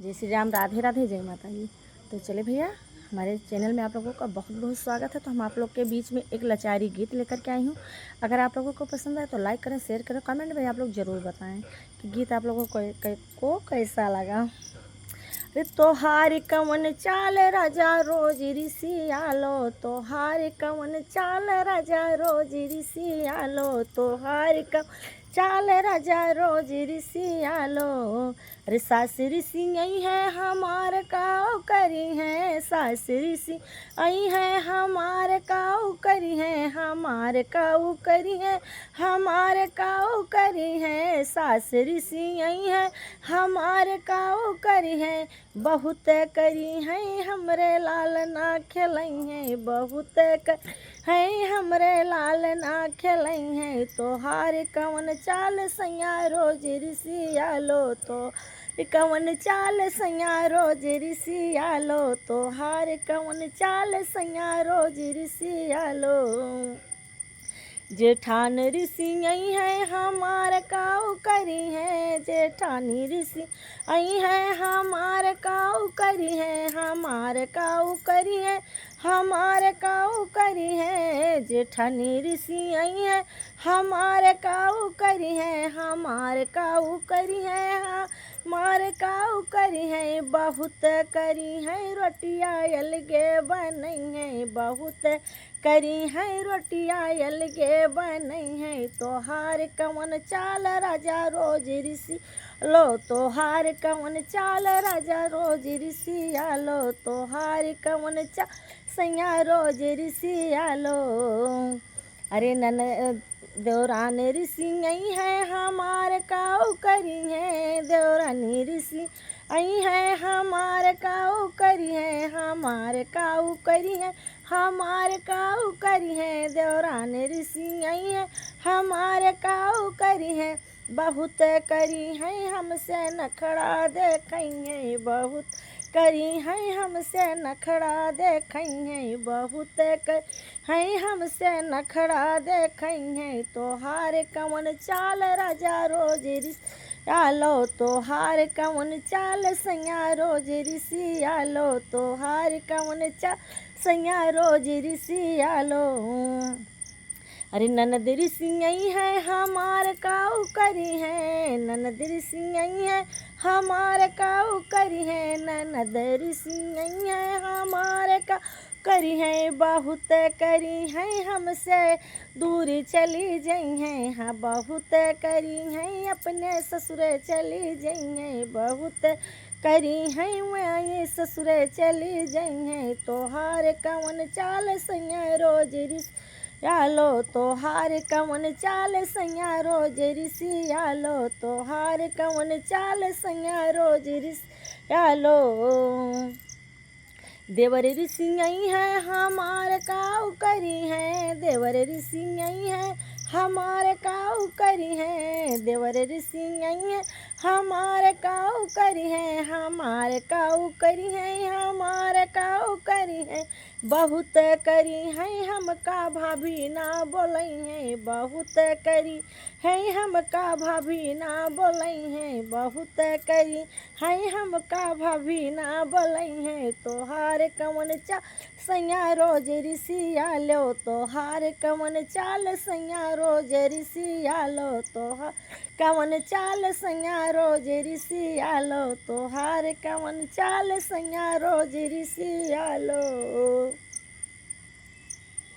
जय श्री राम, राधे राधे, जय माता दी। तो चले भैया, हमारे चैनल में आप लोगों का बहुत बहुत स्वागत है। तो हम आप लोग के बीच में एक लाचारी गीत लेकर के आई हूँ। अगर आप लोगों को पसंद आए तो लाइक करें, शेयर करें, कमेंट में आप लोग ज़रूर बताएं कि गीत आप लोगों को कैसा लगा। रे तोहार कवन चाल राजा रोज ऋषि आलो, तोहार कवन चाल राजा रोज ऋषि आलो, तोहार कवन चाल राजा रोज ऋषि आलो। अरे सास ऋषि आई है हमार काऊ करी है, सास ऋषि आई है हमार काऊ करी है, हमार काऊ करी है, हमार काऊ करी है, सास ऋषि आई है हमार काऊ करी है। बहुत करी है हमरे लाल ना खेलई है, बहुत कर है हमरे लाल ना खेलई है। तोहार कवन चाल सैया रोज ऋषि आलो, तो कवन चाल सैया रोज ऋषि आलो, तोहार कवन चाल सैया रोज ऋषि आलो। जेठान ऋषि आई है हमार काऊ करी है, जेठानी ऋषि आई है हमार काऊ करी है, हमार काऊ करी है, हमार काऊ करी है। जेठानी ऋषि आई है हमार काऊ करी है, हमार काऊ करी है, हमार काऊ करी है। बहुत करी है रोटिया अलगे बनई है, बहुत करी है रोटिया अलगे बनई है। तोहार कवन चाल राजा रोज ऋषि लो, तोहार कवन चाल राजा रोज ऋषि आलो, तोहार कवन चाल सैया रोज ऋषि आलो। अरे नन देवरान ऋषि आई है हमार काऊ करी है, देवरानी ऋषि आई है हमार काऊ करी है, हमार काऊ करी है, हमार काऊ करी है। देवरान ऋषि आई है हमार काऊ करी है। बहुत करी है हमसे नखड़ा देखेंगे, बहुत करी है हमसे नखड़ा देखेंगे, बहुत कर है हमसे नखड़ा देखेंगे। तोहार कवन चाल राजा रोज ऋषि आलो, तोहार कवन चाल सैया रोज ऋषि आलो, तोहार कवन चाल सैया रोज ऋषि आलो। अरे ननद ऋषि आई है हमार काऊ करी है, ननद ऋषि आई है हमार काऊ करी है, ननद ऋषि आई है हमार काऊ करी है। बहुत करी है हमसे दूर चली जाई है, हाँ बहुत करी है अपने ससुरे चली जाई है, बहुत करी है मैं ससुरे चली जाई है। तोहार कवन चाल सैया रोज ऋषि आलो, तोहार कवन चाल सैया रोज ऋषि आलो, तोहार कवन चाल सैया रोज ऋषि आलो। देवर ऋषि आई है हमार काऊ करी है, देवर ऋषि आई है हमार काऊ करी है, देवर ऋषि आई है हमार काऊ करी है, हमार काऊ करी है, हमार काऊ करी है। बहुत करी है हमका भाभी ना बोलई है, बहुत करी है हमका भाभी ना बोलई है, बहुत करी है हमका भाभी ना बोलई है। तोहार कवन चाल सैया रोज ऋषि आलो, तोहार कवन चाल सैया रोज ऋषि आलो, तोहार कवन चाल सैया रोज ऋषि आलो, तोहार कवन चाल सैया रोज ऋषि आलो।